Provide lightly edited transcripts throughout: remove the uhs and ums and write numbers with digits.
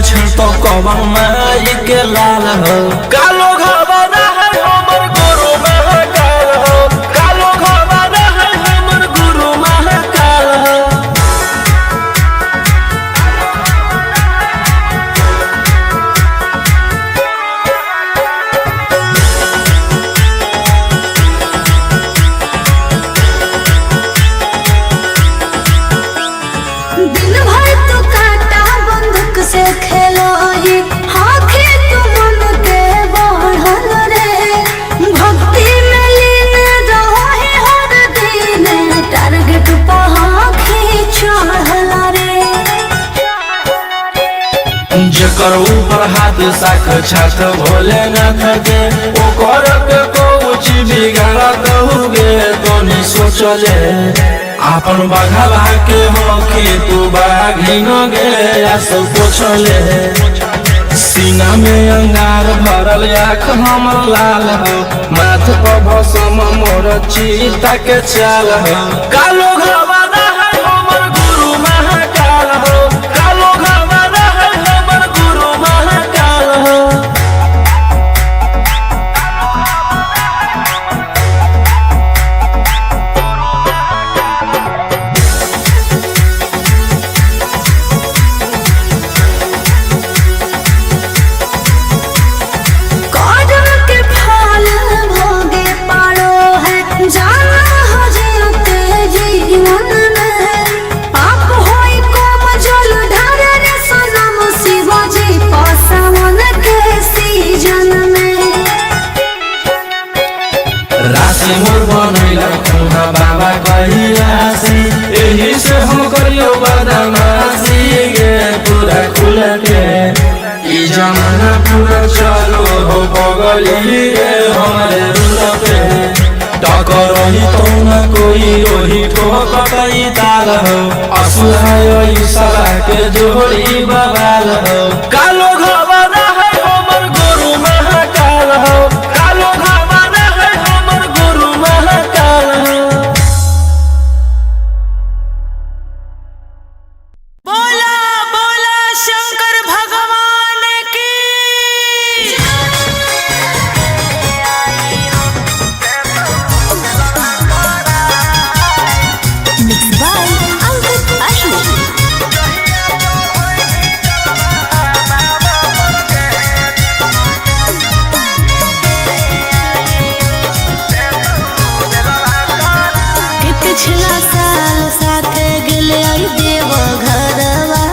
तो कवन माई के लाल हो। कालो घबरा है हमर गुरु महाकाल हो। कालो घबरा है हमर गुरु महाकाल हो। से खेलो ही आँखें तू मन के बढ़ल रे। भक्ति में लीन रहो ही हर दिन टारगेट पहाड़ी चढ़ल रे। जकर ऊपर हाथ साक्षात भोलेनाथ के ओकर के कुछ बिगाड़त हुए तो नहीं सोचले। आपन बघवा के होके तू बाघी न गे सब पोछले। सीना में अंगार भरल आँख हमर लाल हो। माथ पर भसम मोर चीता के चाल हो। कालो घबरा है हमर गुरु महाकाल हो। कालो घबरा है हमर गुरु महाकाल हो। राशि मोर बनैला खुना बाबा कहिला से एही से हम करियो बदमाशी गे पूरा खुल के। ई जमाना पूरा चलो हो बगली रे हमारे रुल पे। टकरही तो न कोई रोही ठोकतई ताल हो। असुहाय सला के जोड़ी बवाल हो। कालो घबरा है हमर गुरु महाकाल हो। कालो घबरा है हमर गुरु महाकाल हो। बोला बोला शंकर भगवान की। Mixed by Angkut Ashmi। पिछला साल साथे गेले आई देव घरवा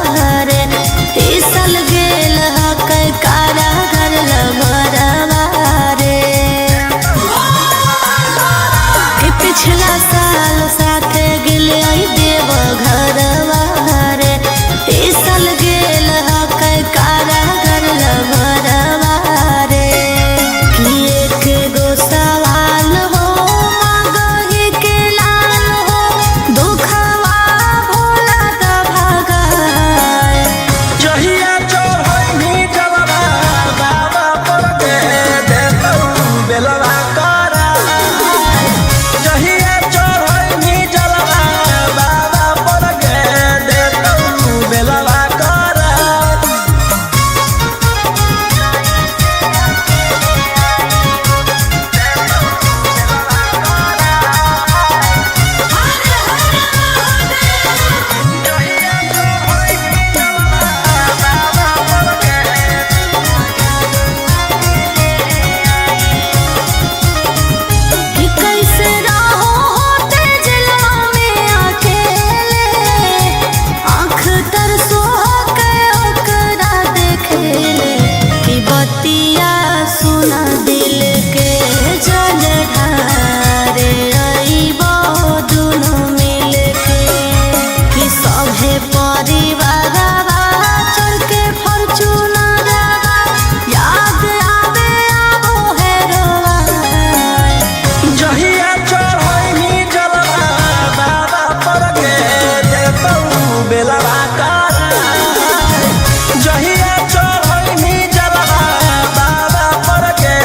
रे। ई साल गेल हकै कारा घर लभरवा रे। कि पिछला साल साथे गेले आई देव घरवा रे। ई साल गेल हकै कारा घर लभरवा रे। कि एक गो सवाल हो मगही के लाल हो। दुखवा भोला द भगाए। जहिया चढ़ैनी जलवा बाबा पर दे देतौ बेलवा करा। जहिया चढ़ैनी जलवा बाबा पर दे देतौ बेलवा करा। कि कैसे रहो होते जलवा में अकेले। आँख तरसो के ओकरा देखेले। कि बतिया सुना दिल के जल ढारे अइबो दुनू मिल के। कि सभे परिवारवा चढ़ के फॉर्च्यूनरवा याद आवे आबो हेरोवा। जहिया चढ़ैनी जलवा बाबा पर दे देतौ बेलवा करा। जहिया चढ़ैनी जलवा बाबा पर दे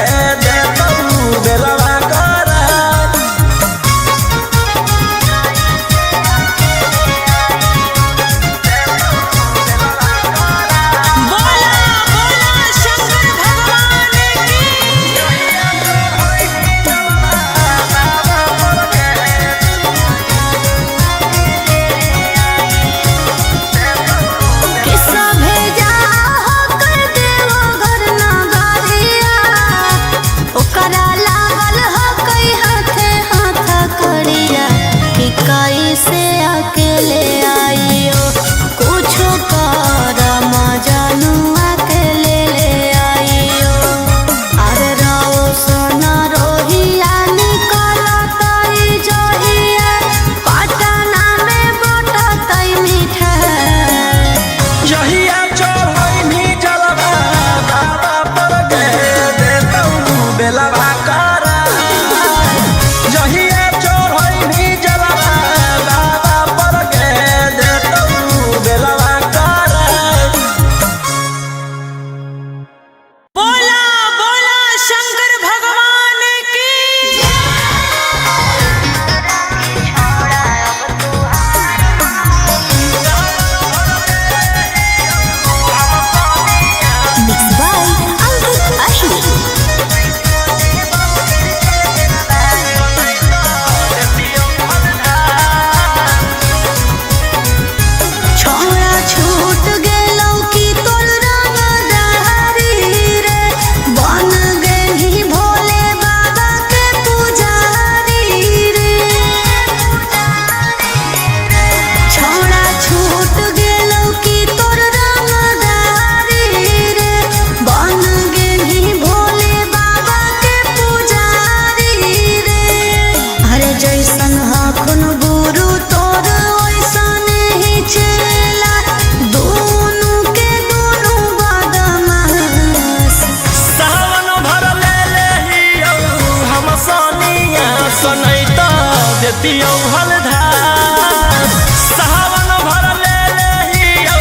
देतियौ हलधार सावन भर ले लेहियौ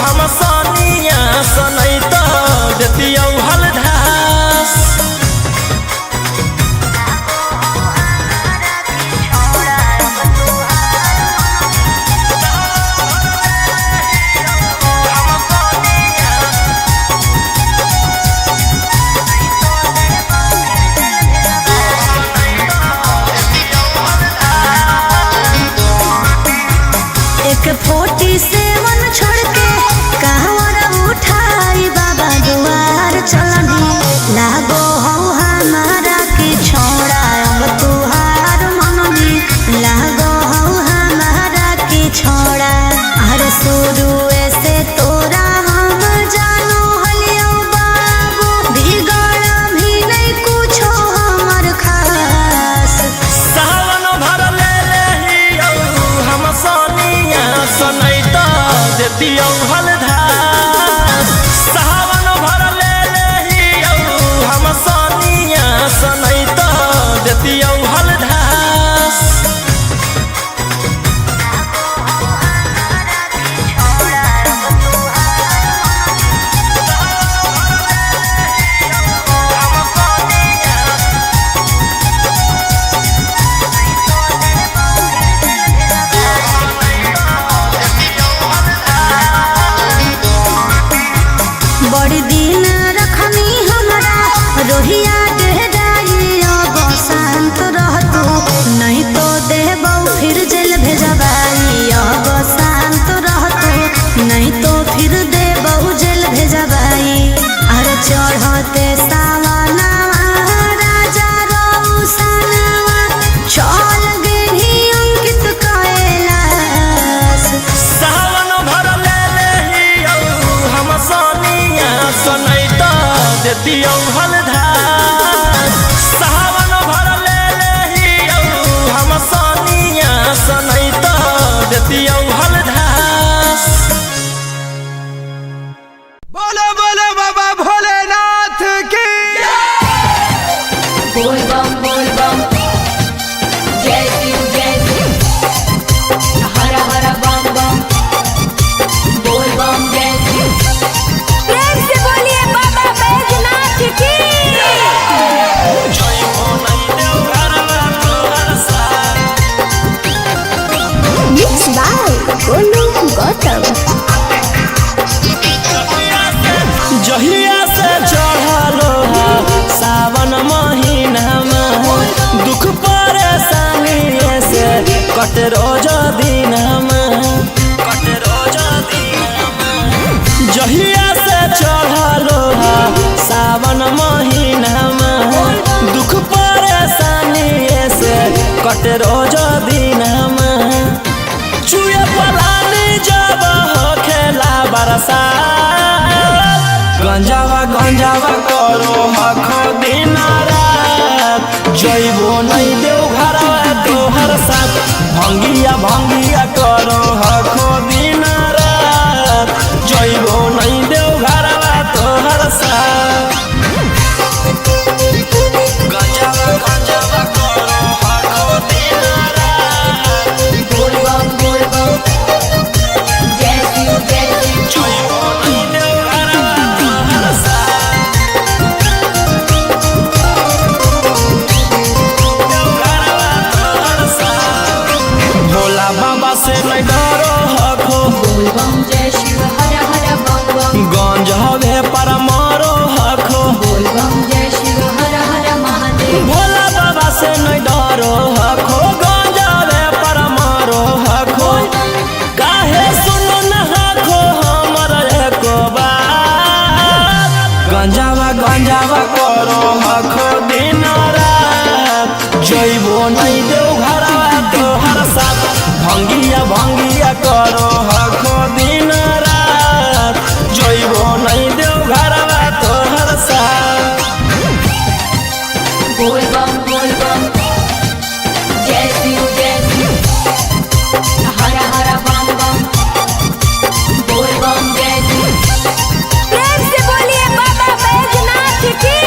हम सनिया सनै त देतियौ हलधार एक 47 छोड़ के कहवर उठाई बाबा दुआर चलनी लागो हो हमारा के छोड़ा अब तुहार मननी लागो हो हमारा के छोड़ा अरे शुरू से तोरा हम जानो हलियो बाबू बिगड़ भी नहीं कुछो हमर खास सावन भर ले लेहियौ हम सनिया सनै त देतियौ हलधार सावन भर ले लेहियौ हम सनिया सनै त देतियौ हलधार बड़ी दिन रखनी हमरा रोहिया डेहराई अब शांत रहतू नहीं तो देबौ फिर जेल भेजबाई अब शांत रहतू नहीं तो फिर देबौ जेल भेजबाई अरे चढ़ते सावनवा राजा रौसनवा चल गेली अंकित कैलाश सावन भर ले लेहियौ हम सनिया सनै त देतियौ हलधार सावन भर ले लेहियौ हम सनिया सनै त देतियौ हलधार बोलो बोलो बाबा भोलेनाथ की बोल बम जय शिव हर हर बम बम बोल बम जय शिव प्रेम से बोलिए बाबा बैजनाथ की Mixed by Golu Gautam. जहिया से चढ़लो सावन महीनामा दुख परेशानी से कट रोज दिनमा जहिया से चढ़लो सावन महीनामा दुख परेशानी से कट रोज दिनमा चुए पलानी जब खेला बरसा गंजावा करो हखो दिन रात जइबो नहीं देव घरवा तोहर साथ भंगिया करो हखो दिन रात जइबो नहीं देव घरवा तोहर साथ गंजावा करो हखो दिन रात बोल बम जय शिव जइबो नहीं देव घरवा तोहर भोला बाबा से नहीं डरो हखो बोल बम जय शिव हर हर बम बम गंज हवे पर मारो हखो बोल बम जय शिव हर हर महादेव भोला बाबा से नहीं डरो हखो गंज हवे पर मारो हखो काहे सुनो न हखो हमर एको बात गंजावा करो हखो दिन रात जइबो नहीं देव घरवा तोहर साथ भंगिया करो हखो दिन रात जइबो नहीं देव घरवा तोहर साथ बोल बम जय शिव हर हर बम बम बोल बम जय शिव प्रेम से बोलिए बाबा बैजनाथ की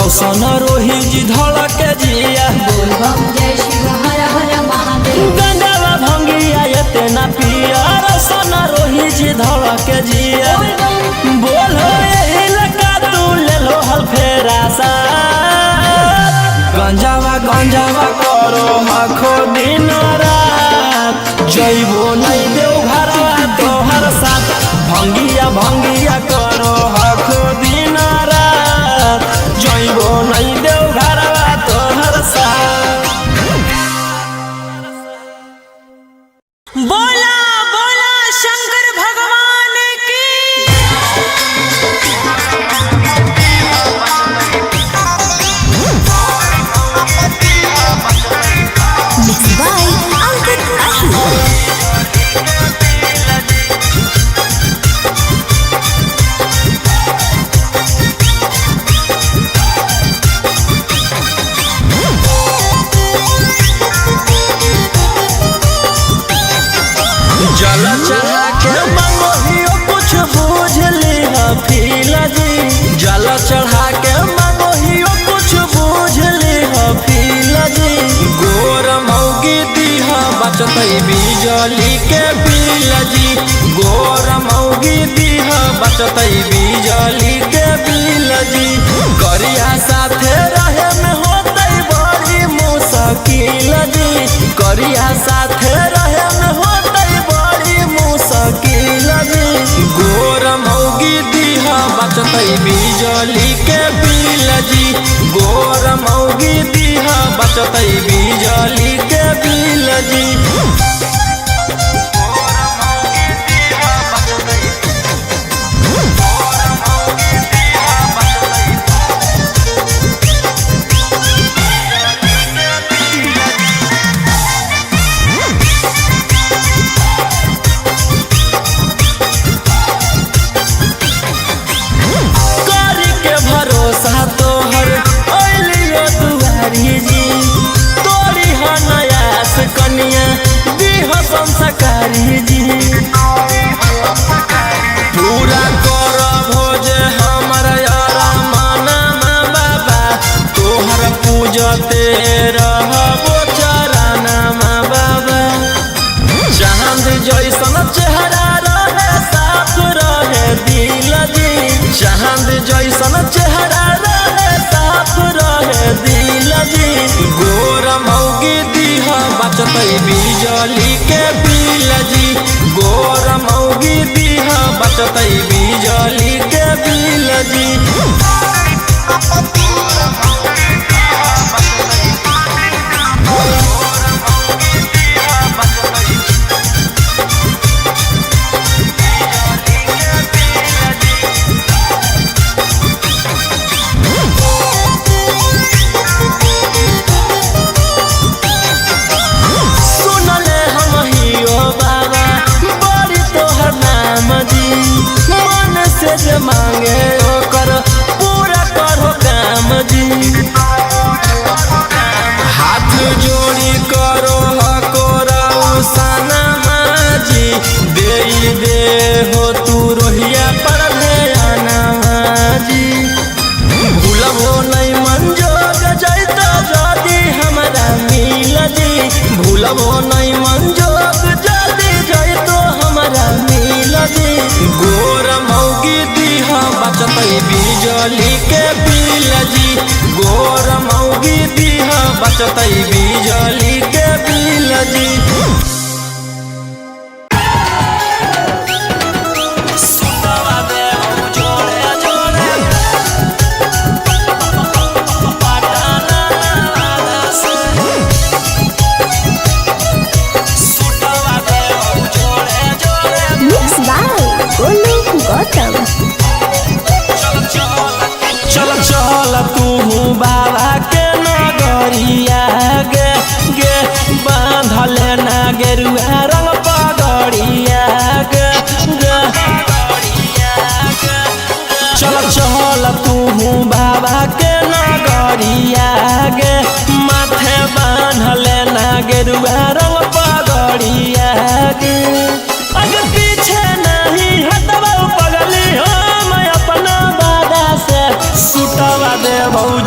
रोशन रोही जी धड़क जिया बोल बम जय शिव हर हर महादेव। गंजावा भंगिया ये ना पिया रोशन रोही जी धड़क जिया बोल हो यही लगा तू ले लो हल फेरा सा गंजावा गंजावा करो आखो दिन रात जइबो नहीं देव घरवा तोहर साथ भंगिया भंगिया करो आखो दिन रात जइबो नहीं देव घरवा तोहर साथ। बोला बोला शंकर भगवान की। Mixed by Ankit Ahu. जल चढ़ा के मंगोहियो कुछ बूझ लिहा फीला जी जल चढ़ा के मंगोहियो कुछ बूझ लिहा फीला जी गोर मौगी दीहा बचतई बिजली के बिल जी गोर मौगी दीहा बचतई बिजली के बिल जी करिया साथे रहे में होतई बड़ी मुश्किल जी करिया साथे रहे में होतई बड़ी मुश्किल जी गोर मौगी दीहा बचतई बिजली के बिल जी गोर मौगी दीहा बचतई बिजली के बिल जी करी के भरोसा तोहर ओलियो दुआरी जी तोरी ह नयास कनिया दीह संस्कारी जी पूरा कर भोज हमर यारा माना बाबा तोहर पूजते रहबो चराना बाबा चांद जैसन चेहरा रहे साफ रहे दिल जी चांद जैसन चेहरा रहे साफ रहे दिल जी गोर मौगी दीहा बचतई बिजली के बिल जी गोर मौगी दीहा बचतई बिजली के बिल जी सुनले हम हियो बाबा बड़ी तोहर नाम जी मन से जे मांगे ओकर पूरा करो काम जी हाथ जोड़ी करो हकोराऊ सना जी दे हो तू रोहिया पर ध्याना जी भूलबो नहीं मंजोग जैता जदी हमरा मिल जी भूलबो नहीं मंजोग जदी जैतो हमरा मिल जी गोर मौगी दीहा बचतई बिजली के बिल जी गोर मौगी दीहा बचतई बिजली के बिल जी Mixed by Golu Gautam. चल चल तू बाबा के नगरिया गे गे बांधले ना गेरुआ रंग पगड़िया गे गे चल चल तू बाबा के नगरिया गे माथे बांधले ना गेरुआ रंग पगड़िया गे अगर पीछे नहीं हटवा पगली हो मैं अपना दादा से सुटवा दे बहु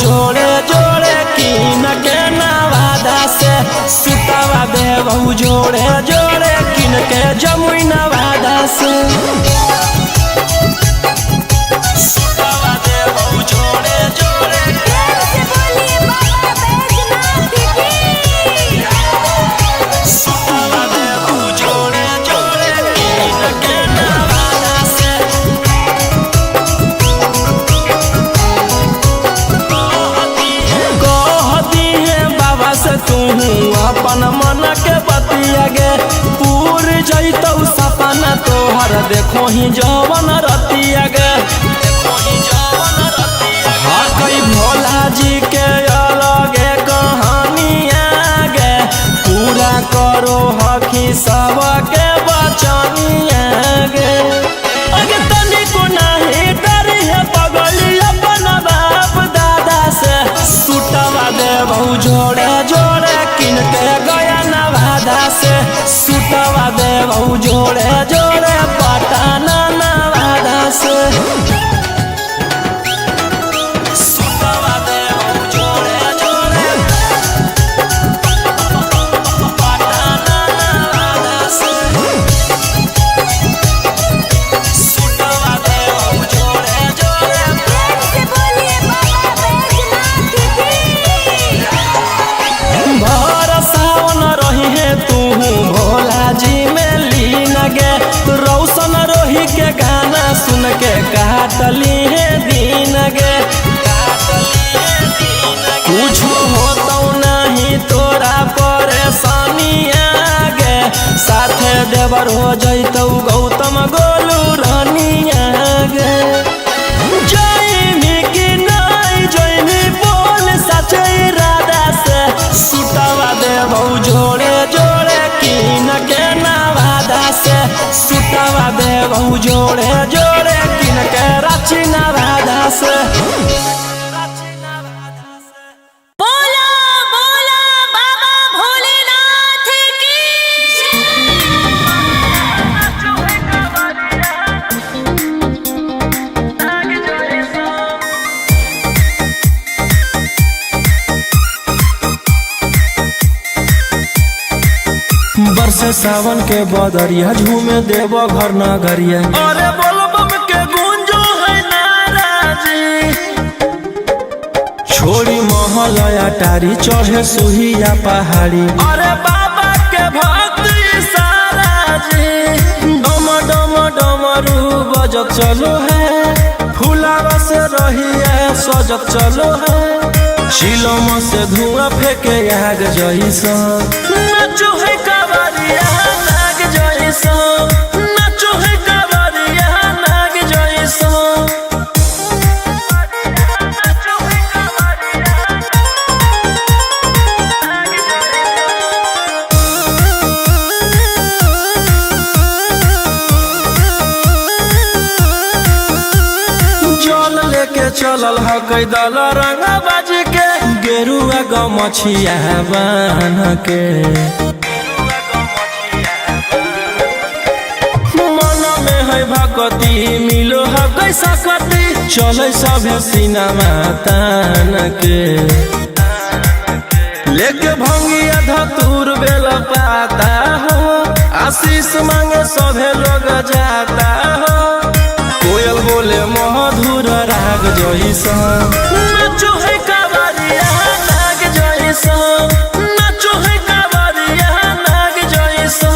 जमुई नवादा से प्रेम से बोलिए बाबा बैजनाथ की कहती है बाबा से तू अपन मन के बतिया गे पूर जैतौ सपना तोहर देखो ही जवन रतिया गे हाँ कई भोला जी के अलगे कहानिया गे पूरा करो हकी सबके बचनिया गे अगे तनिको नहीं डरी है पगली अपन बाप दादा से सुटवा देबौ जोड़े जोड़े किन के गया नवादा से सुटवा देबौ जोड़े जोड़े पटना नवादा से सुटवा देबौ जोड़े जोड़े पटना नवादा से सुटवा देबौ जोड़े जोड़े प्रेम से बोलिए बाबा बैजनाथ की भर सावन रही है तू भोला जी में लीन गे रौशन रोही के गाना सुन के काटली है दीन गे कुछ होतो नहीं तोरा परेशानिया गे साथे देवर हो जैतौ गौतम गोलू रानिया गे जैमी कि नहीं जैमी बोल सचे इरादा से सुटवा देबौ जोड़े जोड़े किन के नवादा से सुटवा देबौ जोड़े जोड़े किन के रांची नवादा से बोला बोला बाबा भोलेनाथ की बरसे सावन के बदरिया झूमे देव घर नगरिया अरे बोलबम के गूंजो है नाराजी छोड़ी महल अटारी चढ़े सुहिया पहाड़ी अरे बाबा के भक्ति सारा जी डम डम डमरू बजत चलो है फुलावा से रही है सजत चलो है शिलम से धुआं फेंके आग जैसा नाचो है कावरिया नाग जैसा नाचो है कावरिया नाग जैसा जल लेके चलल ह कैदल रंगा बाज के गेरुआ गमछिया बान के मन में है भक्ति मिलो है कैसा कति चले सभे सिनेमा तान के लेके भंगिया धतूर बेल पाता हो आशीष मांगे सभे लोग जाता हो कोयल बोले मधुर राग जैसा नाचो है कावरिया नाग जैसा नाचो है कावरिया नाग जैसा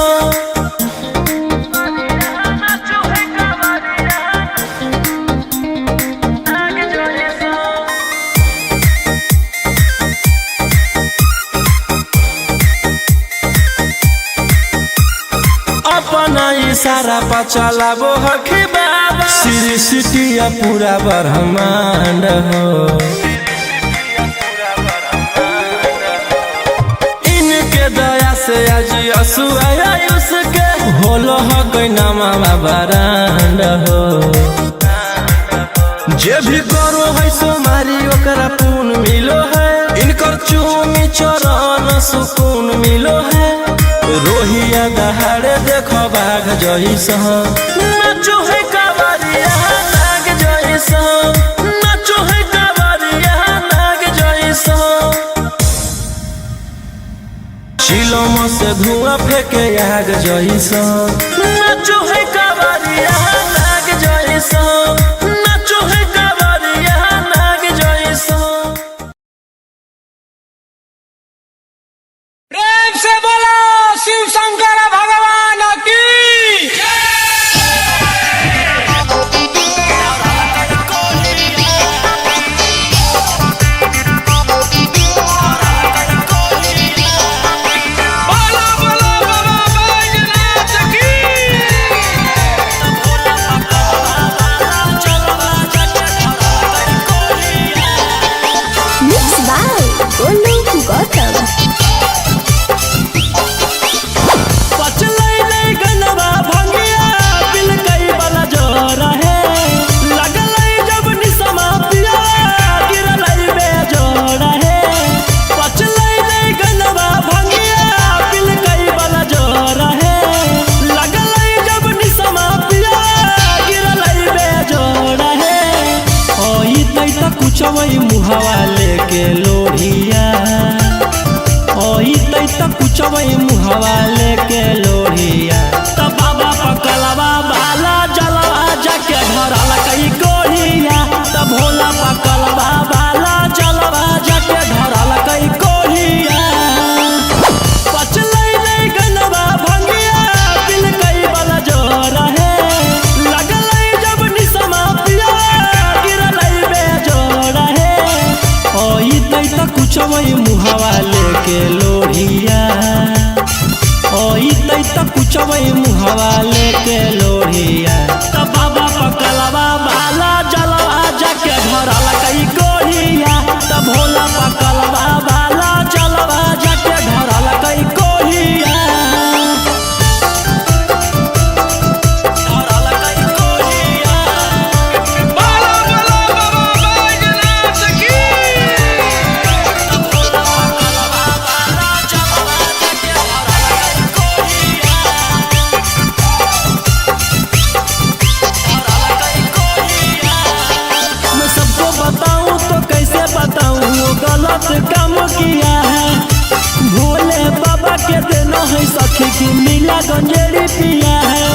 अपना इशारा पर चलाबो हखी बाबा श्री सिटिया पूरा ब्रह्मांड हो इनके दया से आज असुआ उसके होलो हो कोई नामा बरांड हो जे भी करो है सोमारी ओकरा पुण्य मिलो है इनकर चूमी चरण सुकून मिलो है रोहिया दहाड़े देखो बाघ जैसा नाचो है कावरिया नाग जैसा नाचो है कावरिया नाग जैसा चिलम से धुआं फेंके आग जैसा नाचो है कवरिया नाग जैसा नाचो है कवरिया नाग जैसा। प्रेम से बोलो शिव शंकर भगवान की। बोलो बोलो बाबा बैजनाथ की। Mixed by Olu Gautam. पचलै गनवा भंगिया बिल कई वाला जोरा है लगलै जब निसमा पिया गिरलै बेजोड़ा है। पचलै गनवा भंगिया बिल कई वाला जोरा है लगलै जब निसमा पिया गिरलै बेजोड़ा है। ओई तै त कुछवै मुहावा लेके लोढ़िया ओई तै त कुछवै मुहावा लेके लोढ़िया त बाबा पकलवा बाला जलवा जाके धरल कई कोढ़िया त भोला पकलवा बाला जलवा जाके धरल कई कोढ़िया। पचलै गनवा भंगिया बिल कई वाला जोरा है लगलै जब निसमा पिया गिरलै बेजोड़ा है। ओई तै त कुछवै मुहावा लेके लोढ़िया ओई तै त कुछवै मुहावा लेके लोढ़िया त बाबा पकलवा बाला जलवा जाके धरल कई कोढ़िया त भोला पकलवा बाला जलवा जाके धरल कई कोढ़िया। धरल कई कोढ़िया बोलो बोलो बाबा बैजनाथ की। मैं सबको बताऊं तो कैसे बताऊं वो गलत काम किया है। भोले बाबा के देना है सखी की नीला गंजेड़ी पिया है।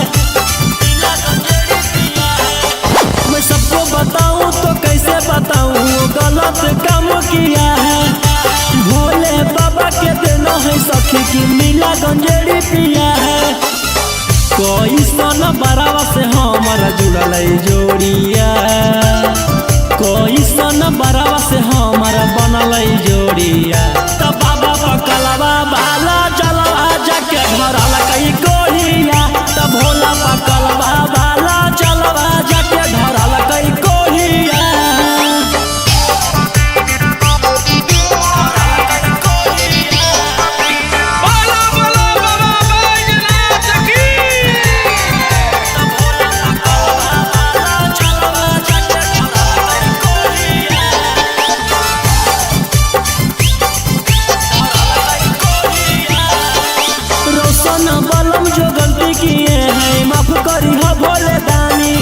मैं सबको बताऊं तो कैसे बताऊं वो गलत काम किया है। भोले बाबा के देना है सखी की नीला गंजेड़ी पिया है। कोई सन बरावा से हमारा जुड़ल जोड़िया कोई सन बरावा से हमारा बनल जोड़िया त बाबा पकलवा बाला जलवा जाके धरल कई कोढ़िया त भोला पकलवा बाला जलवा जाके धरल कई कोढ़िया। बोलो बोलो बाबा बैजनाथ की। रोशन बलम जो गलती किए हैं माफ करी हो भोले दानी।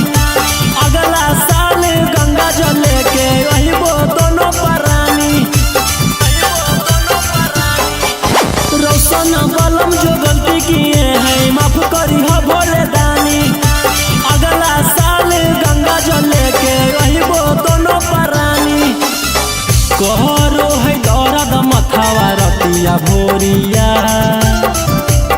अगला साल गंगा जल लेके रहिबो दोनों परानी। रोशन बलम जो गलती किए हैं माफ करी हो भोले दानी। अगला साल गंगा जल लेके रहिबो दोनों परानी। कहरो है दर्द मथावा रतिया भोरिया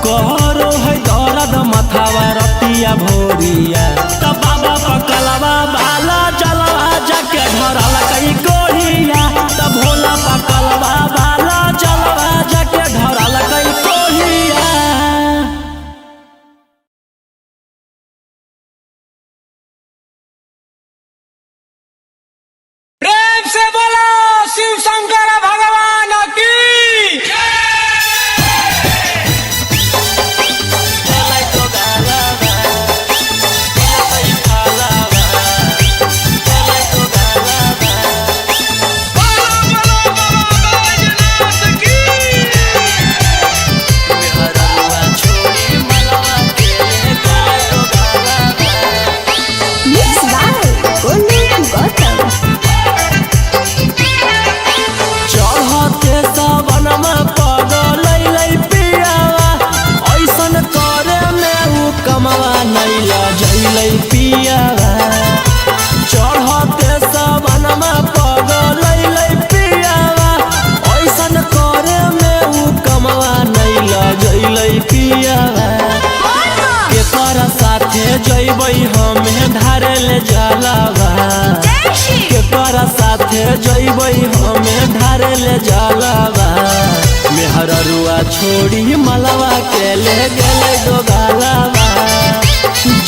कहरो है दर्द मथावा रतिया भोरिया त बाबा पकलवा बाला जलवा जाके धरल कई कोढ़िया त भोला पकलवा बाला जलवा जाके धरल कई कोढ़िया। प्रेम से बोलो शिव शंकर भगवान की। जइबई हमें ढारे ले जलावा केकरा साथे जइबई हमें ढारे ले जलावा मेहररुआ छोड़ी मलवा के ले गेले दोगालावा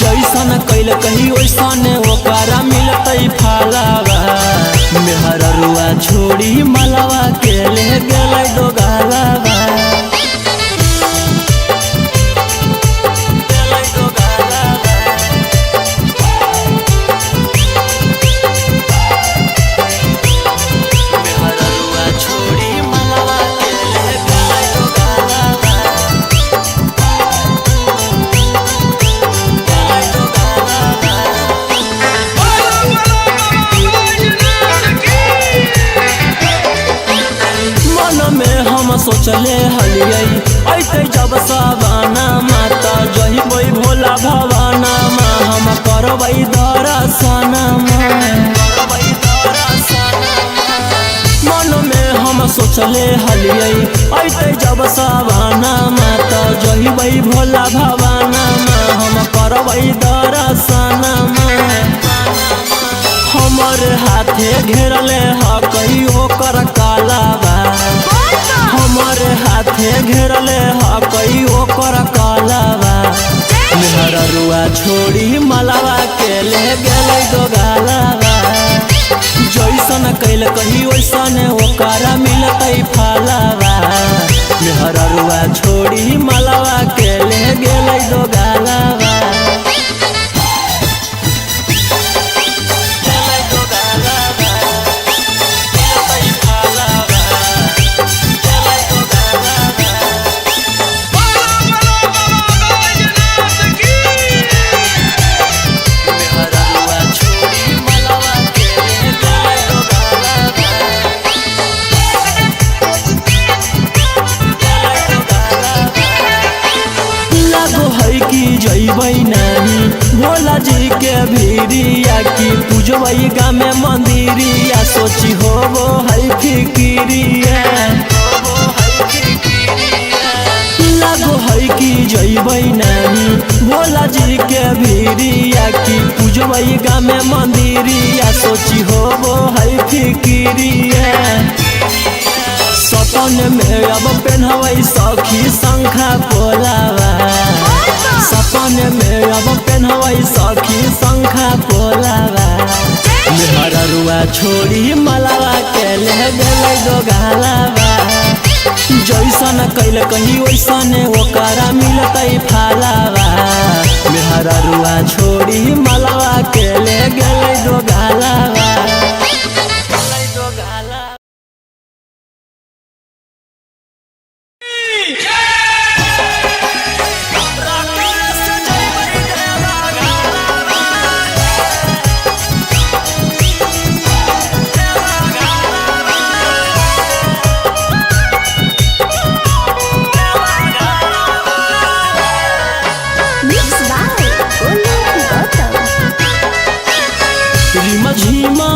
जैसन कैल कही वैसन ओकरा मिलतई फालावा मेहररुआ छोड़ी मलवा के ले गेले दोगालावा सोचले हलियै ऐते जब सवाना माता जहिबै भोला भवाना मा हम करबै दर्शन मन में हम सोचले हलियै ऐते जब सवाना माता जहिबै भोला भवाना मा हम करबै दर्शन हमर हाथे घेरले ह कहियो कर कालाबा हमर हाथे घेरले ह कहियो कर कालाबा मेहररुआ छोड़ी मलवा के ले गेले दोगालाबा जैसन कैल कही वैसन ओकरा मिलतई फालाबा मेहररुआ छोड़ी मलवा के ले गेले दोगालाबा जइबै नानी भोला जी के भीरिया की पूजबै गामे मंदिरिया सोची होबो है फिकिरिया लागो है कि जइबै नानी भोला जी के भीरिया की पूजबै गामे मंदिरिया सोची होबो है फिकिरिया सपन में अब पेन्हबै सखी शंखा पोलावा सपन में अब पेन्हबै सखी शंखा पोलावा मेहररुआ छोड़ी मलवा के ले गेले दोगालावा जैसन कैल कही वैसन ओकरा मिलतई फालावा मेहररुआ छोड़ी मलवा के ले गेले दोगालावा Mix by Olu Gautam. झिमा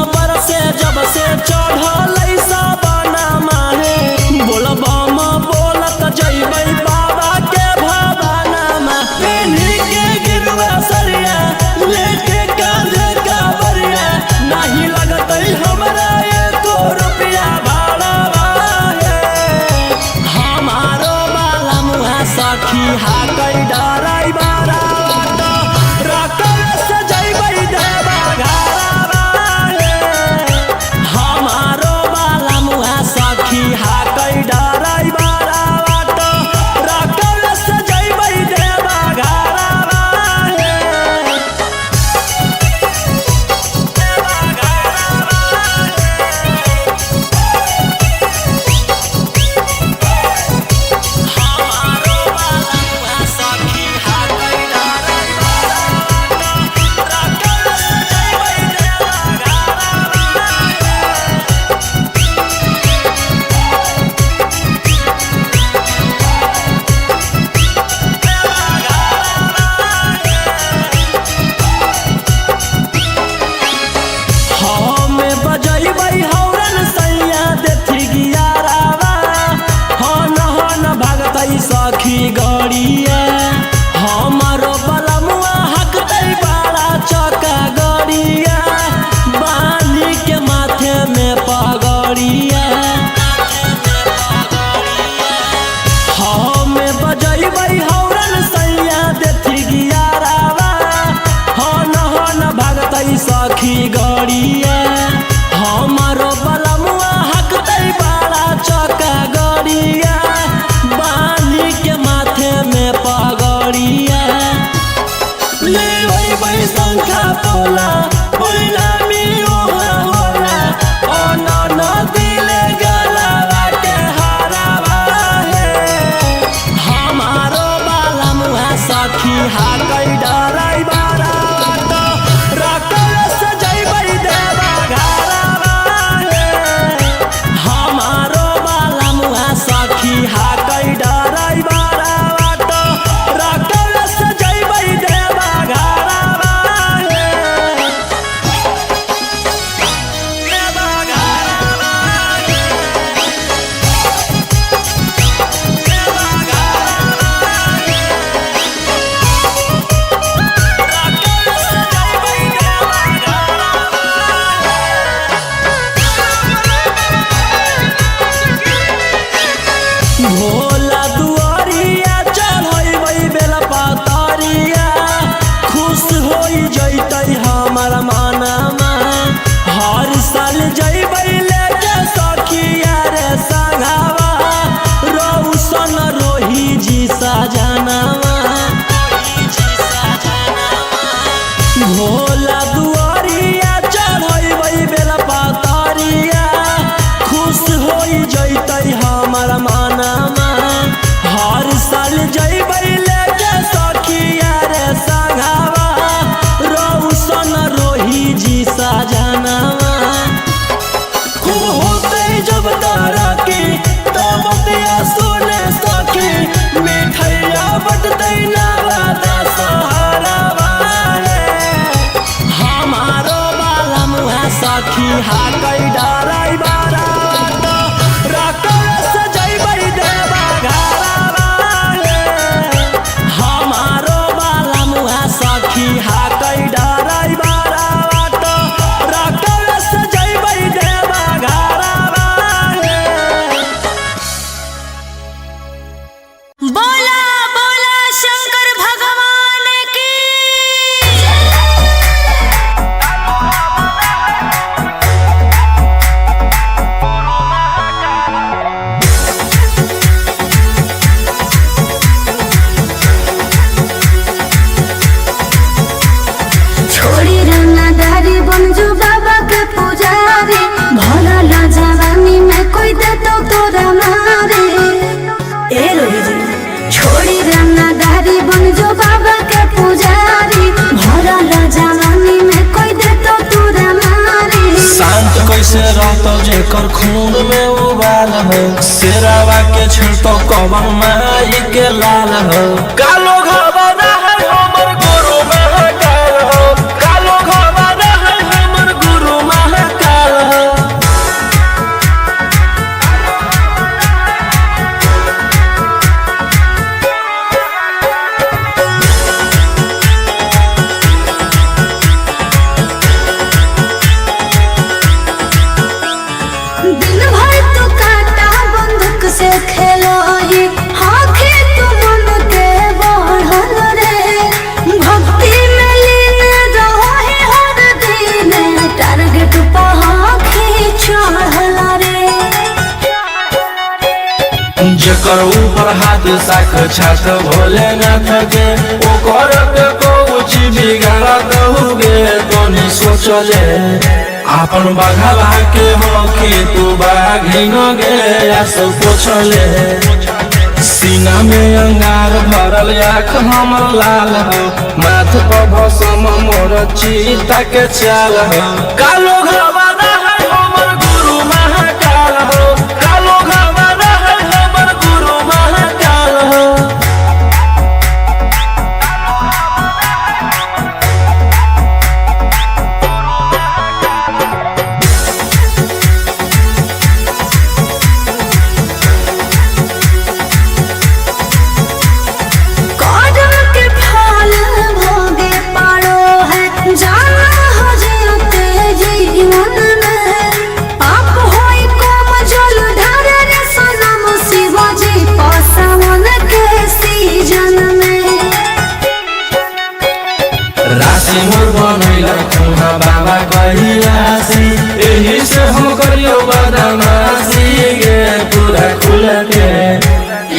Bhola दुआरिया चढ़बै बेला पातरिया खुश हो जैतै हमर मनमा हर साल जैबै लेके सखिया रे संगवा रौशन रोही जी सजनवा भोला दुआरिया चढ़बै बेला पातरिया खुश हो जैतै हमर मनमा हर साल जैबै लेके सखिया रे संगवा रौशन रोही जी सजनवा खूब होते जब तरक्की तब बतिया सुने सखी मिठैया बटतै नवादा सहारावा हमारो बाला मुहा सखी हाकै डराई बारा रकस जैबै देवा घरवा हमारो बाला मुहा सखी हाकै डराई बारा रकस जैबै देवा घरवा बोला बोला शंकर भगवान की छोड़ी रंगदारी बनजो बाबा के पुजारी भरल जवानी में कोई दे तो तोरा मारे ए रोही जी छोड़ी रंगदारी बनजो बाबा के पुजारी भरल जवानी में कोई दे तो तोरा मारे शांत कैसे रहतो जेकर खून में उबाल हो शेरावा के छिड़तो कवन माई के लाल हो कालो घबरा है हमर गुरु महाकाल हो कालो घबरा है हमर गुरु महाकाल हो दिन भर तो काटा बंदूक से खेलो ही आँखें तो मन के बढ़ल रे भक्ति में लीन रहो है हर दिन टारगेट पर आँखें चढ़ल रे जेकर ऊपर हाथ साख छात भोलेनाथ के ओकर के कुछ बिगाड़ दहुगे तोनी सोचले आपन बघला के हो कि तू बाघिन गे सब पोछले सीना में अंगार भरल आँख हमर लाल हो माथ पर भसम मोर चीता के चाल हो कालो घबरा है हमर गुरु महाकाल हो कालो घबरा है हमर गुरु महाकाल हो कदम के फल भोगे पारो है जाना हो जीते जीवन में पाप होई कोम जल ढारे रे सनम शिवाजी पासवन के सीजन में राशि मोर बनैला खुना बाबा कहिलासी एही से हम करियो बदमाशी गे पूरा खुल के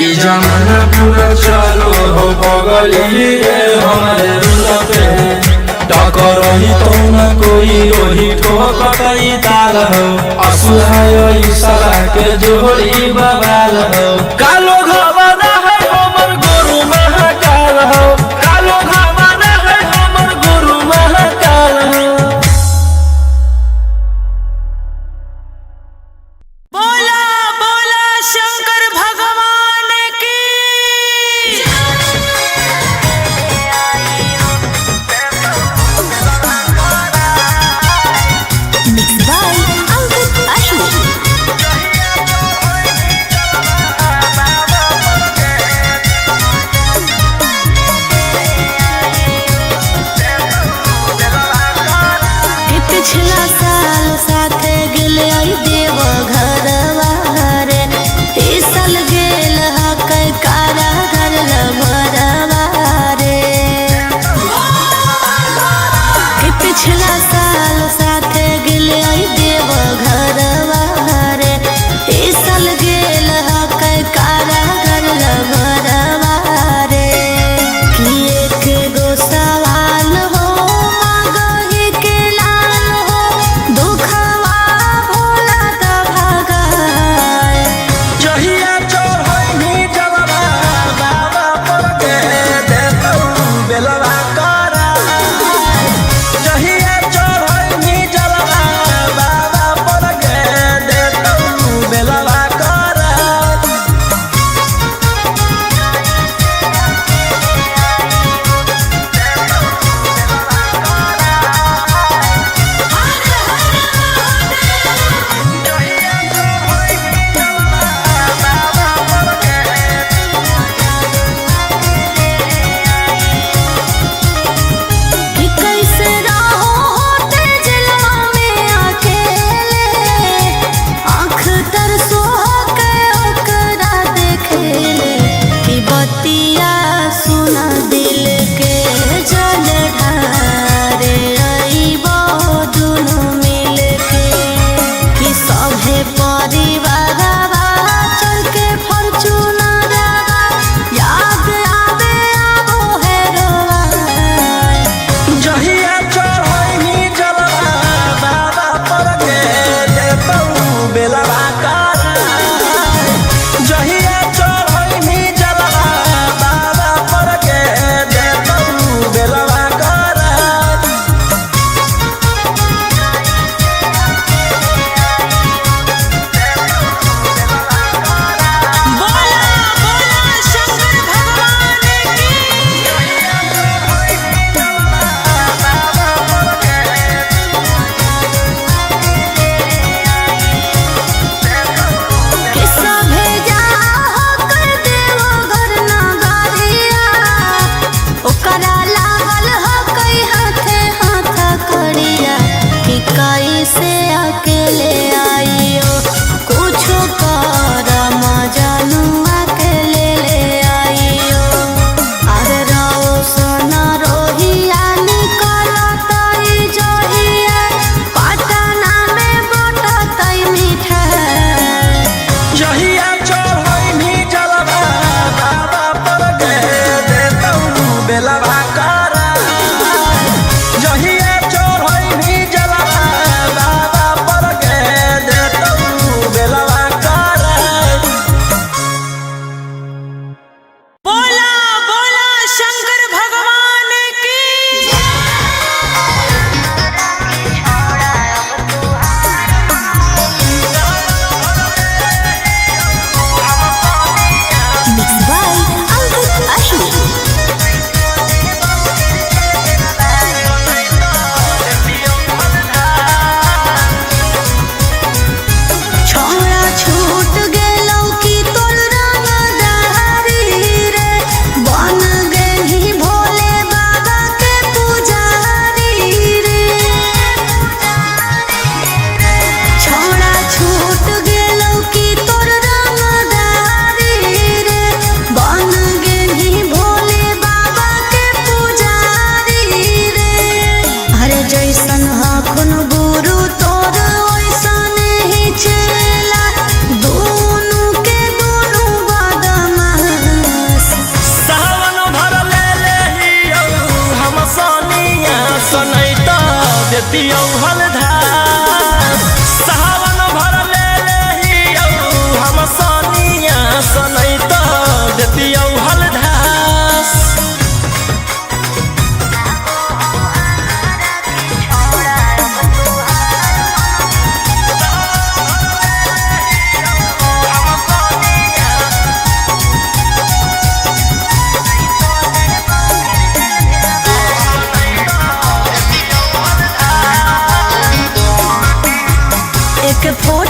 ई जमाना पूरा चलो हो बगली रे हमारे रुल पे टकर ही तो न कोई ओही ठोकई ताल हो असुहाय सला के जोड़ी बबाल हो कालो घबरा है हमर गुरु महाकाल हो कालो घबरा है हमर गुरु महाकाल हो बोला बोला शंकर भगवान की Mixed by Uncle Ashwin.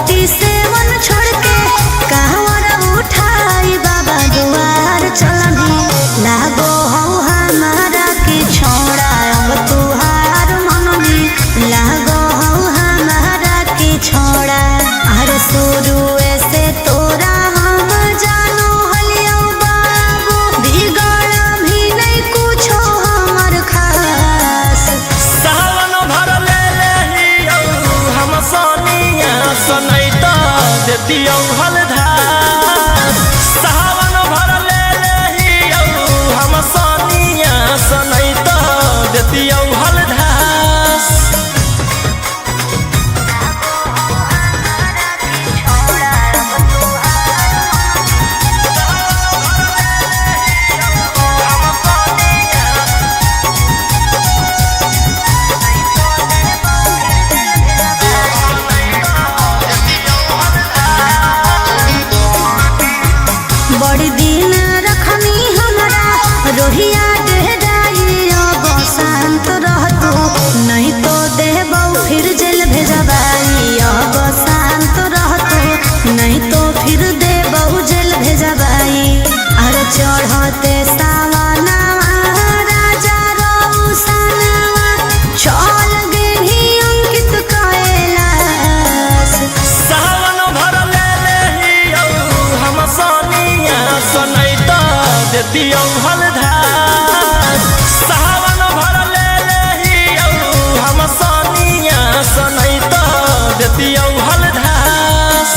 47 छोड़ के कहवर उठाई बाबा दुआर चलनी लागो हो हमारा के छोड़ा अब तुहार मननी लागो हो हमारा के छोड़ा अरे शुरू से तोरा हम जानो हलियो बाबू बिगड़ भी नहीं कुछो हमर खास सावन भर ले लेहियो हम सोनिया सनैता देतियो हलधार सावन भर ले लेहियो हम सोनिया सनैता देतियो हलधार बड़ी दिन रखनी हमरा रोहिया डेराइयो बसंत रहतो नहीं तो देबौ फिर जेल भेजबाई बसंत रहतो नहीं तो फिर देबौ जेल भेजबाई अरे चढ़ते सावनवा राजा रौसनवा चल गेली अंकित कैलाश सावन भर ले लेहियो हम सोनिया सनैता देतियो हलधार सावन भर ले लेहियो हम सोनिया सनैता देतियो हलधार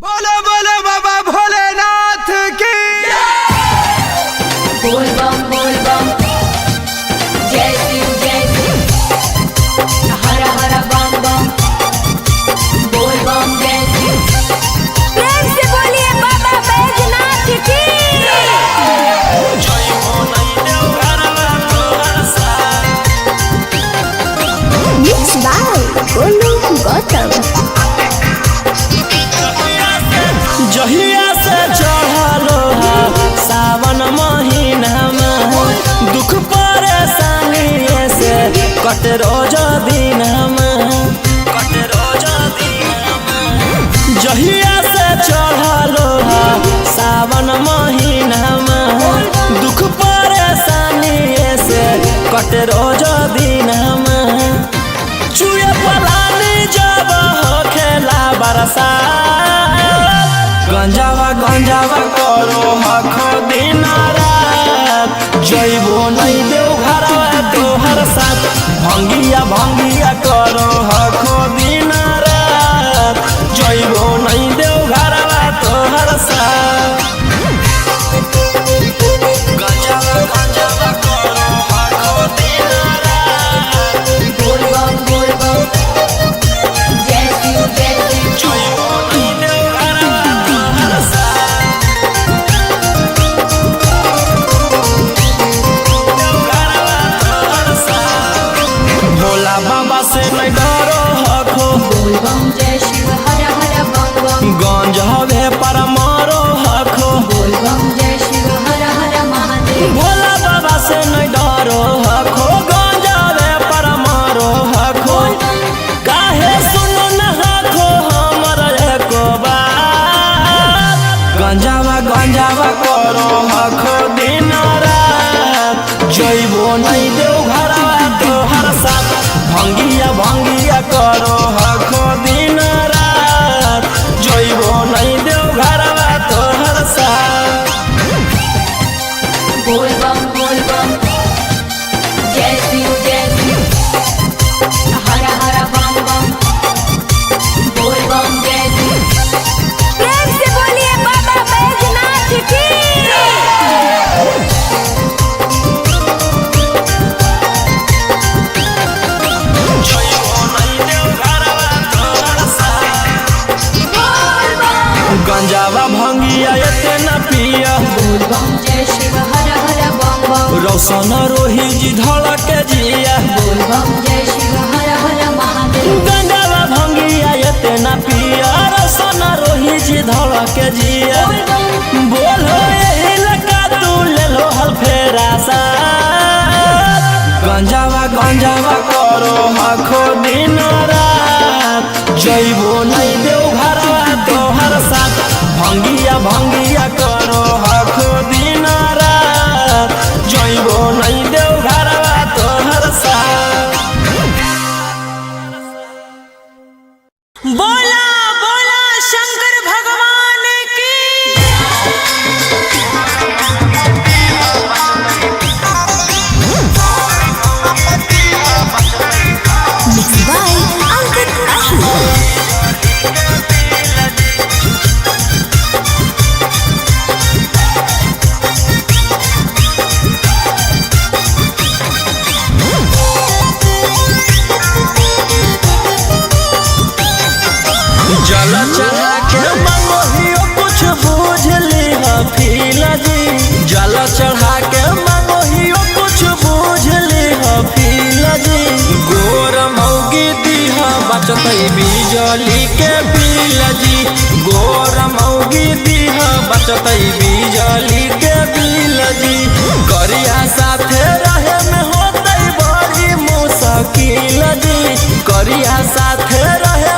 बोलो बोलो बाबा भोलेनाथ की बोल बम जय शिव हर हर बम बम बोल बम जय शिव प्रेम से बोलिए बाबा बैजनाथ की Mixed by Golu Gautam. जहिया से चढ़लो सावन महीना में दुख परेशानी से कट रोज दिन जहिया से चढ़लो सावन महीना में दुख परेशानी से कट रोज दिन चुए पलानी जब हो खेला बरसात गंजावा करो हखो दिन रात जइबो नहीं देव घरवा तोहर साथ भंगिया करो हखो दिन रात जइबो नहीं देव घरवा तोहर साथ गंजावा करो हखो दिन रात बोल बम जय शिव जइबो नहीं देव घरवा तोहर साथ भोला बाबा से नहीं डरो हखो बोल बम जय शिव हर हर बम गंज हवे पर मारो हखो बोल बम जय शिव हर हर महादेव भोला बाबा से नहीं डरो हखो गंज हवे पर मारो हखो काहे सुनो न हखो हमर एको बात गंजावा करो हखो दिन रात जइबो नहीं देव घरवा तोहर साथ भंगिया करो हखो दिन रात जइबो नहीं देव घरवा तोहर साथ बोल बम जय शिव हर हर बम बोल बम जय शिव प्रेम से बोलिए बाबा बैजनाथ की जइबो नहीं देव घरवा तोहर साथ गंजावा भंगिया एते न पिया बोल बम जय शिव हर हर बम रौशन रोही जी धड़क जिया बोल बम जय शिव हर हर महादेव गंजावा भंगिया एते न पिया रौशन रोही जी धड़क जिया बोलो एही लगा तू ले लो हल फेरा सा गंजावा करो हखो दिन रात जइबो नहीं देव घरवा तोहर साथ भंगिया भंगिया करो हक दिन रात जइबो नहीं देव घरवा तोहर साथ। बोला बोला शंकर भगवान की। Mixed by Ankit Ahu. जल चढ़ा के मंगोहियो कुछ बूझ लिहा फीला जी जल चढ़ा के मंगोहियो कुछ बूझ लिहा फीला जी गोर मौगी दीहा बचतई बिजली के बिल जी गोर मौगी दीहा बचतई बिजली के बिल जी करिया साथे रहे में होतई बड़ी मुश्किल जी करिया साथे रहे